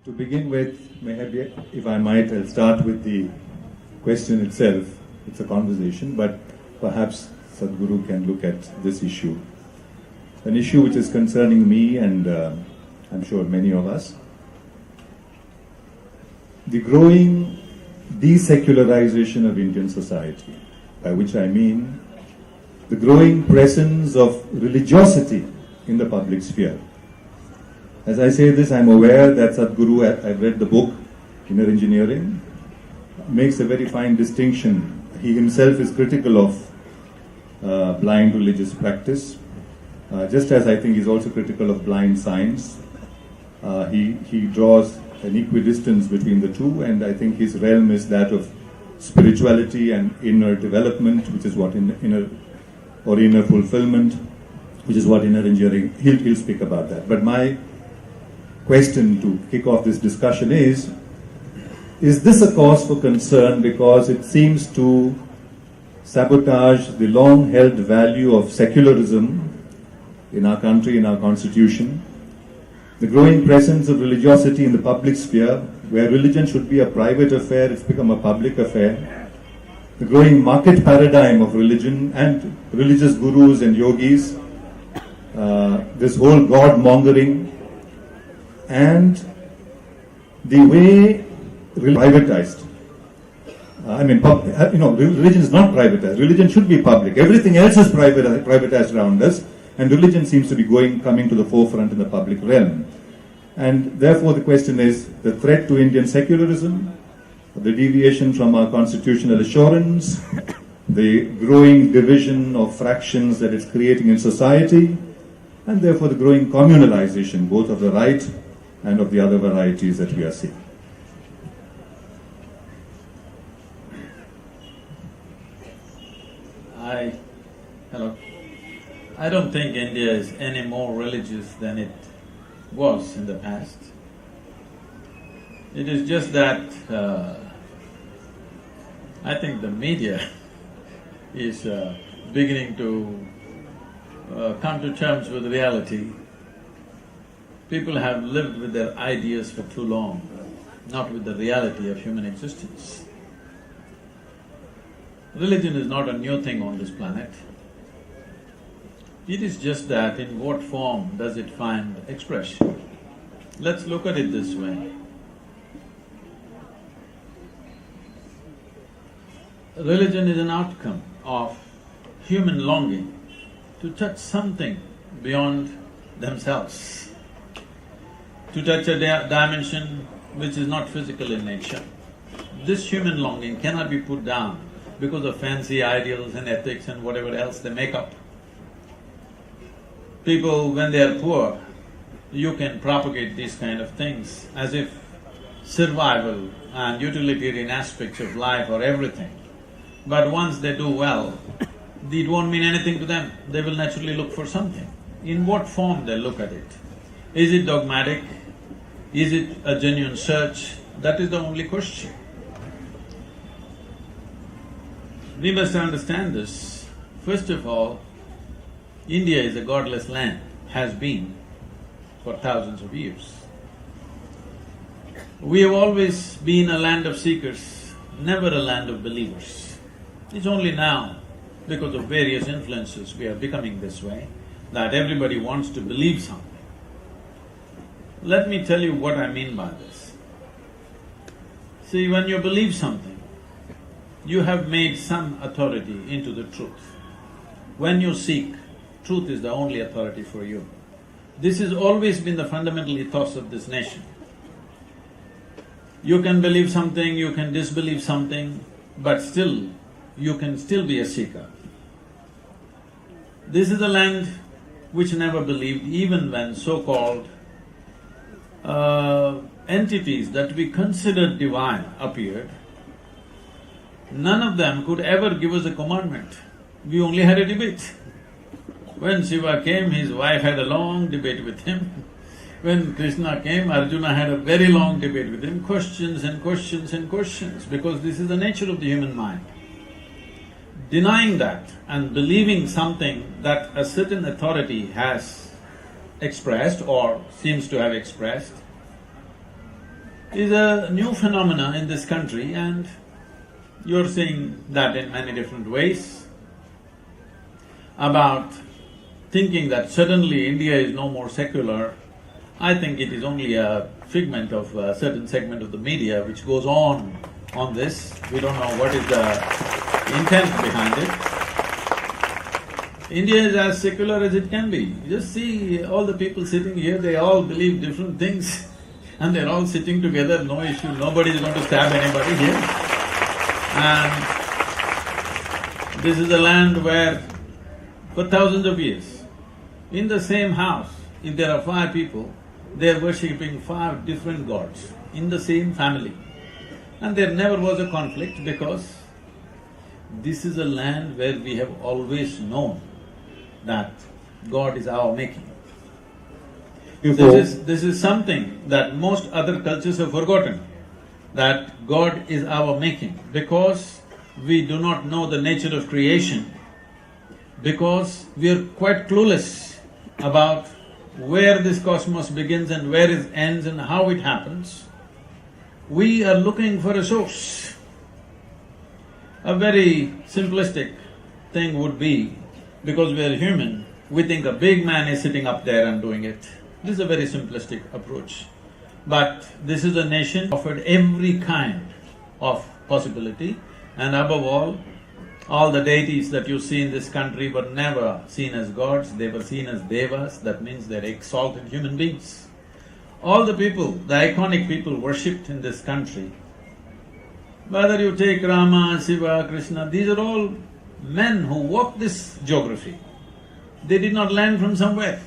To begin with, maybe if I might, I'll start with the question itself. It's a conversation, but perhaps Sadhguru can look at this issue. An issue which is concerning me and I'm sure many of us. The growing desecularization of Indian society, by which I mean the growing presence of religiosity in the public sphere. As I say this, I'm aware that Sadhguru, I've read the book, Inner Engineering, makes a very fine distinction. He himself is critical of blind religious practice, just as I think he's also critical of blind science. He draws an equidistance between the two, and I think his realm is that of spirituality and inner development, which is what inner fulfillment, which is what inner engineering. He'll speak about that. But my question to kick off this discussion is this a cause for concern because it seems to sabotage the long-held value of secularism in our country, in our constitution, the growing presence of religiosity in the public sphere, where religion should be a private affair, it's become a public affair, the growing market paradigm of religion and religious gurus and yogis, this whole God-mongering, and the way privatized. Religion is not privatized. Religion should be public. Everything else is privatized around us, and religion seems to be coming to the forefront in the public realm. And therefore the question is the threat to Indian secularism, the deviation from our constitutional assurance, the growing division of fractions that it's creating in society, and therefore the growing communalization both of the right and of the other varieties that we are seeing. Hello. I don't think India is any more religious than it was in the past. It is just that I think the media is beginning to come to terms with reality. People have lived with their ideas for too long, not with the reality of human existence. Religion is not a new thing on this planet. It is just that in what form does it find expression? Let's look at it this way. Religion is an outcome of human longing to touch something beyond themselves, to touch a dimension which is not physical in nature. This human longing cannot be put down because of fancy ideals and ethics and whatever else they make up. People, when they are poor, you can propagate these kind of things as if survival and utilitarian aspects of life are everything. But once they do well, it won't mean anything to them. They will naturally look for something. In what form they look at it? Is it dogmatic? Is it a genuine search? That is the only question. We must understand this. First of all, India is a godless land, has been for thousands of years. We have always been a land of seekers, never a land of believers. It's only now, because of various influences, we are becoming this way, that everybody wants to believe something. Let me tell you what I mean by this. See, when you believe something, you have made some authority into the truth. When you seek, truth is the only authority for you. This has always been the fundamental ethos of this nation. You can believe something, you can disbelieve something, but still, you can still be a seeker. This is a land which never believed, even when so-called entities that we considered divine appeared. None of them could ever give us a commandment. We only had a debate. When Shiva came, his wife had a long debate with him. When Krishna came, Arjuna had a very long debate with him, questions and questions and questions, because this is the nature of the human mind. Denying that and believing something that a certain authority has expressed or seems to have expressed is a new phenomena in this country, and you're seeing that in many different ways. About thinking that suddenly India is no more secular, I think it is only a figment of a certain segment of the media which goes on this. We don't know what is the intent behind it. India is as secular as it can be. Just see all the people sitting here, they all believe different things and they're all sitting together, no issue, nobody is going to stab anybody here. And this is a land where for thousands of years, in the same house, if there are 5 people, they are worshipping 5 different gods in the same family. And there never was a conflict because this is a land where we have always known that God is our making. This is something that most other cultures have forgotten, that God is our making, because we do not know the nature of creation, because we are quite clueless about where this cosmos begins and where it ends and how it happens. We are looking for a source. A very simplistic thing would be, because we are human, we think a big man is sitting up there and doing it. This is a very simplistic approach. But this is a nation offered every kind of possibility, and above all the deities that you see in this country were never seen as gods, they were seen as devas, that means they're exalted human beings. All the people, the iconic people worshipped in this country, whether you take Rama, Shiva, Krishna, these are all men who walked this geography. They did not land from somewhere.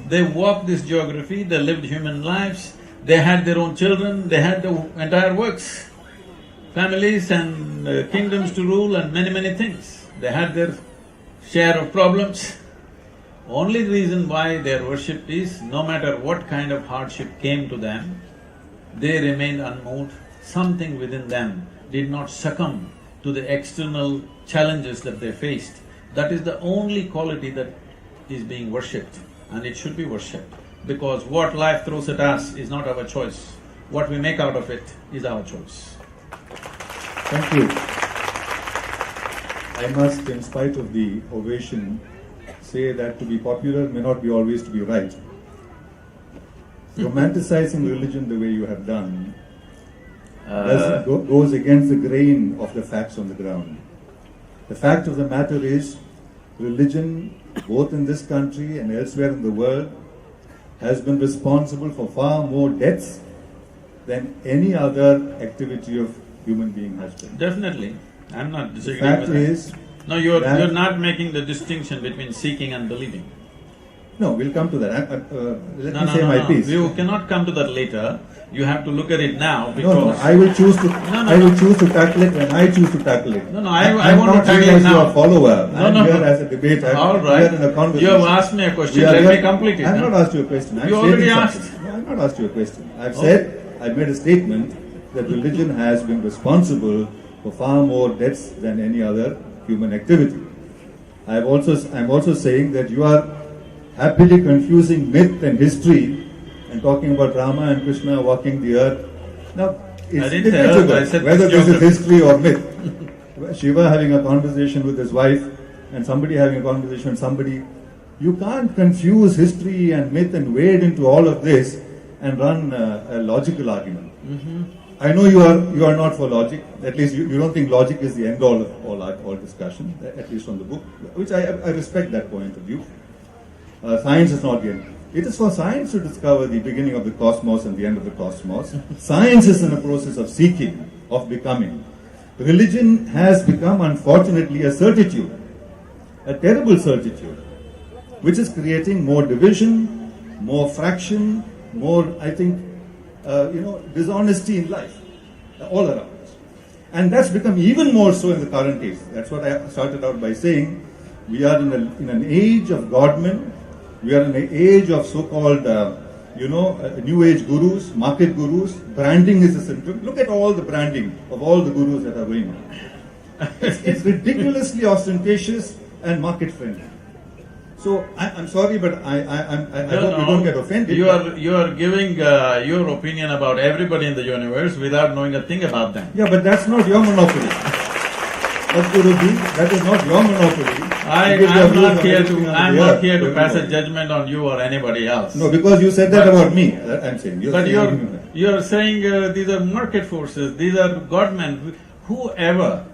They walked this geography, they lived human lives, they had their own children, they had the entire works, families and kingdoms to rule and many things. They had their share of problems. Only reason why they are worshipped is, no matter what kind of hardship came to them, they remained unmoved. Something within them did not succumb to the external challenges that they faced. That is the only quality that is being worshipped, and it should be worshipped. Because what life throws at us is not our choice. What we make out of it is our choice. Thank you. I must, in spite of the ovation, say that to be popular may not be always to be right. Romanticizing religion the way you have done goes against the grain of the facts on the ground. The fact of the matter is, religion, both in this country and elsewhere in the world, has been responsible for far more deaths than any other activity of human being has been. Definitely, I'm not disagreeing The fact with that. is… No, you're not making the distinction between seeking and believing. No, we'll come to that. Let me say my piece. You cannot come to that later. You have to look at it now because… No, I will choose to tackle it when I choose to tackle it. I want to tackle it now. I'm not here as your follower. I'm here as a debate. All right. We are in a conversation. You have asked me a question, let me complete it. I've not asked you a question. You already asked. No, I've not asked you a question. I've said, I've made a statement that religion has been responsible for far more deaths than any other human activity. I'm also saying that you are happily confusing myth and history and talking about Rama and Krishna walking the earth. Now, it's debatable whether this is history or myth. Shiva having a conversation with his wife and somebody having a conversation with somebody. You can't confuse history and myth and wade into all of this and run a logical argument. I know you are not for logic. At least you don't think logic is the end all of all discussion, at least from the book, which I respect that point of view. Science is not the end. It is for science to discover the beginning of the cosmos and the end of the cosmos. Science is in a process of seeking, of becoming. Religion has become, unfortunately, a certitude, a terrible certitude, which is creating more division, more fraction, more, I think, dishonesty in life, all around us. And that's become even more so in the current age. That's what I started out by saying. We are in an age of godmen. We are in an age of so-called, new age gurus, market gurus. Branding is a symptom. Look at all the branding of all the gurus that are going on. It's ridiculously ostentatious and market friendly. So I'm sorry, but I No, hope you don't get offended. You are giving your opinion about everybody in the universe without knowing a thing about them. Yeah, but that's not your monopoly. That's Guruji, that is not your monopoly. I'm not here to pass a judgment on you or anybody else. No, because you said that about me. I'm saying. But you're saying these are market forces, these are godmen. Whoever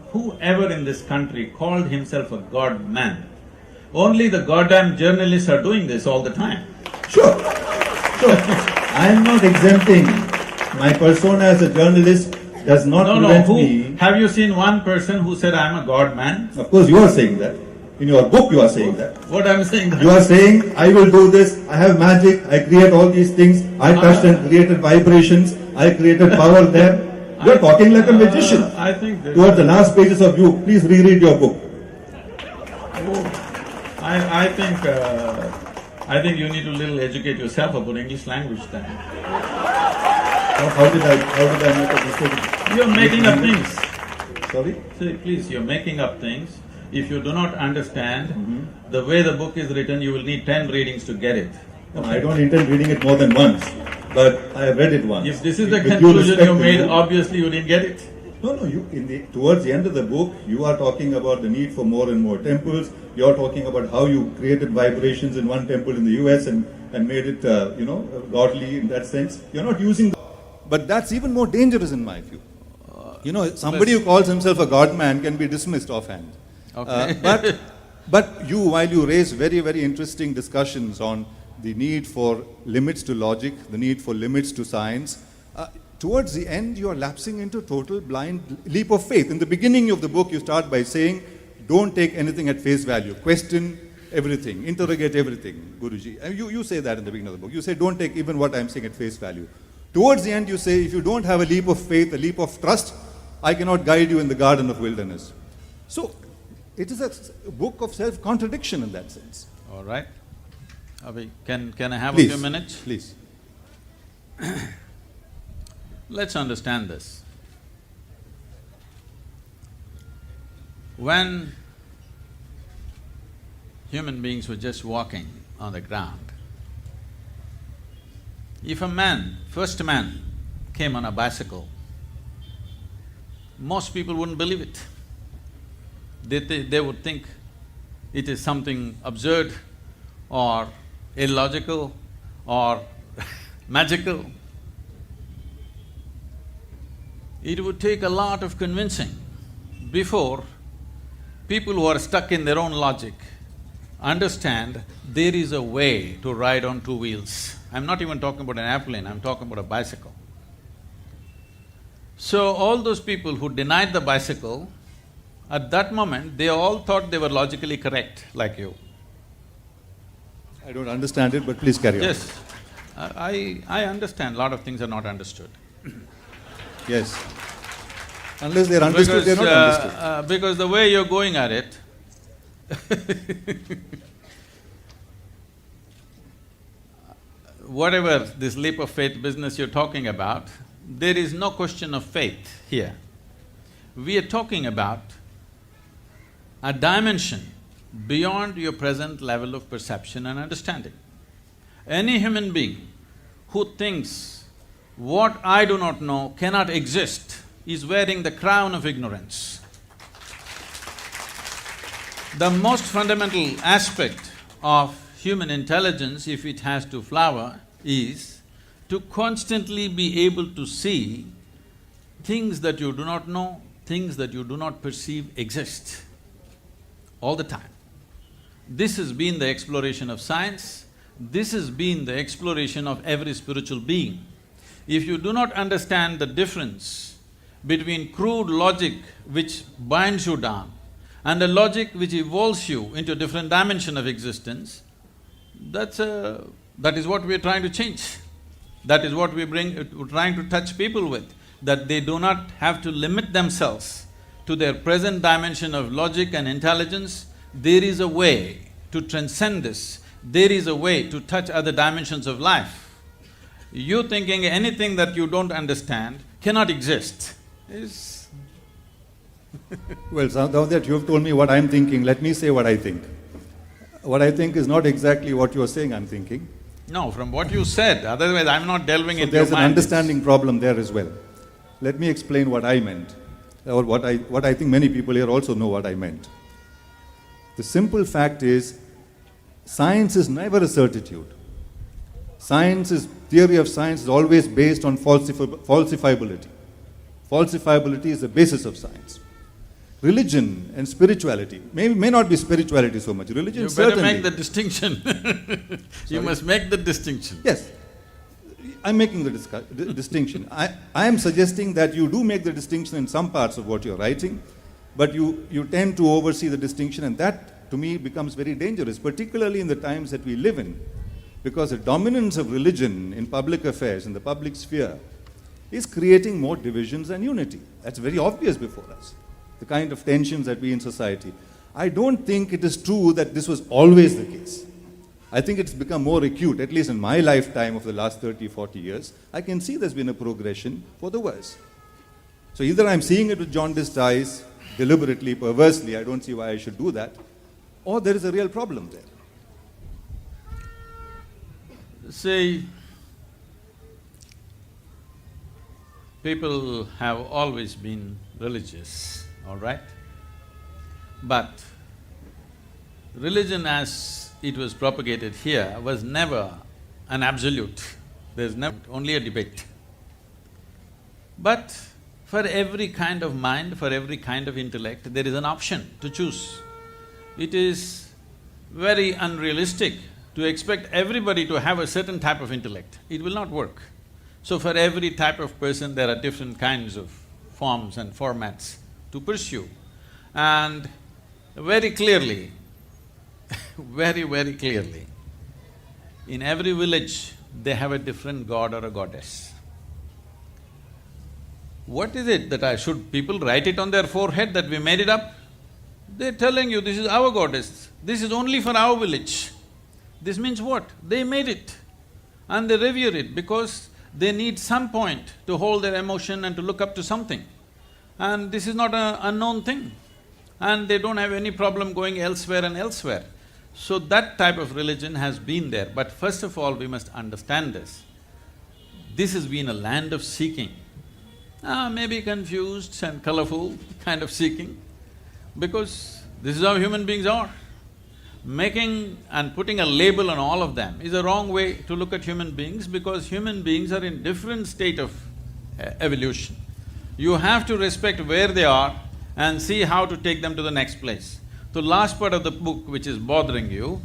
in this country called himself a god man, only the goddamn journalists are doing this all the time. Sure. I am not exempting my persona as a journalist does not prevent me. Have you seen one person who said, I'm a god man? Of course you are saying that. In your book you are saying that. What I'm saying? You are saying, I will do this, I have magic, I create all these things, I touched and created vibrations, I created power there. You are talking like a magician. I think Towards the last pages of you, please reread your book. I think you need to little educate yourself about English language then. How did I make a mistake? You're making up things. Sorry? See, please, you're making up things. If you do not understand the way the book is written, you will need 10 readings to get it. No, I don't intend reading it more than once, but I have read it once. If this is the With due conclusion respect you to made, you. obviously you didn't get it. No, towards the end of the book, you are talking about the need for more and more temples. You are talking about how you created vibrations in one temple in the US and made it, godly in that sense. You're not using. But that's even more dangerous in my view. Somebody who calls himself a god man can be dismissed offhand. Okay. But while you raise very, very interesting discussions on the need for limits to logic, the need for limits to science, towards the end you are lapsing into total blind leap of faith. In the beginning of the book you start by saying, don't take anything at face value, question everything, interrogate everything, Guruji. You say that in the beginning of the book. You say, don't take even what I'm saying at face value. Towards the end you say, if you don't have a leap of faith, a leap of trust, I cannot guide you in the garden of wilderness. So, it is a book of self-contradiction in that sense. All right. Abhi, can I have Please, a few minutes? Please. Let's understand this. When human beings were just walking on the ground, if a first man came on a bicycle, most people wouldn't believe it. They would think it is something absurd or illogical or magical. It would take a lot of convincing before people who are stuck in their own logic understand there is a way to ride on two wheels. I'm not even talking about an airplane, I'm talking about a bicycle. So all those people who denied the bicycle, at that moment, they all thought they were logically correct, like you. I don't understand it, but please carry on. Yes, I understand, a lot of things are not understood. Yes. Unless they're understood, they're not understood. Because the way you're going at it whatever this leap of faith business you're talking about, there is no question of faith here. We are talking about a dimension beyond your present level of perception and understanding. Any human being who thinks what I do not know cannot exist is wearing the crown of ignorance. The most fundamental aspect of human intelligence, if it has to flower, is to constantly be able to see things that you do not know, things that you do not perceive exist all the time. This has been the exploration of science, this has been the exploration of every spiritual being. If you do not understand the difference between crude logic which binds you down and a logic which evolves you into a different dimension of existence, that is what we're trying to change. That is what we're trying to touch people with, that they do not have to limit themselves to their present dimension of logic and intelligence. There is a way to transcend this, there is a way to touch other dimensions of life. You thinking anything that you don't understand cannot exist is… Well, now that you have told me what I'm thinking, let me say what I think. what I think is not exactly what you are saying, I'm thinking. No, from what you said, otherwise I'm not delving So into your there's an mind. understanding problem there as well. Let me explain what I meant, or what I think many people here also know what I meant. The simple fact is, science is never a certitude. Theory of science is always based on falsifiability. Falsifiability is the basis of science. Religion and spirituality, may not be spirituality so much, religion You better certainly. make the distinction. You must make the distinction. Yes, I'm making the distinction. I am suggesting that you do make the distinction in some parts of what you're writing, but you tend to oversee the distinction, and that, to me, becomes very dangerous, particularly in the times that we live in, because the dominance of religion in public affairs, in the public sphere, is creating more divisions than unity. That's very obvious before us, the kind of tensions that we in society. I don't think it is true that this was always the case. I think it's become more acute, at least in my lifetime of the last 30, 40 years. I can see there's been a progression for the worse. So either I'm seeing it with jaundiced eyes, deliberately, perversely, I don't see why I should do that, or there is a real problem there. See, people have always been religious, all right? But religion as it was propagated here was never an absolute. There's never only a debate. But for every kind of mind, for every kind of intellect, there is an option to choose. It is very unrealistic to expect everybody to have a certain type of intellect. It will not work. So for every type of person, there are different kinds of forms and formats to pursue. And very clearly, very clearly, in every village, they have a different god or a goddess. What is it that should people write it on their forehead that we made it up? They're telling you, this is our goddess, this is only for our village. This means what? They made it and they revere it because they need some point to hold their emotion and to look up to something. And this is not an unknown thing. And they don't have any problem going elsewhere and elsewhere. So that type of religion has been there, but first of all we must understand this. This has been a land of seeking. Maybe confused and colorful kind of seeking, because this is how human beings are. Making and putting a label on all of them is a wrong way to look at human beings, because human beings are in different state of evolution. You have to respect where they are and see how to take them to the next place. The last part of the book which is bothering you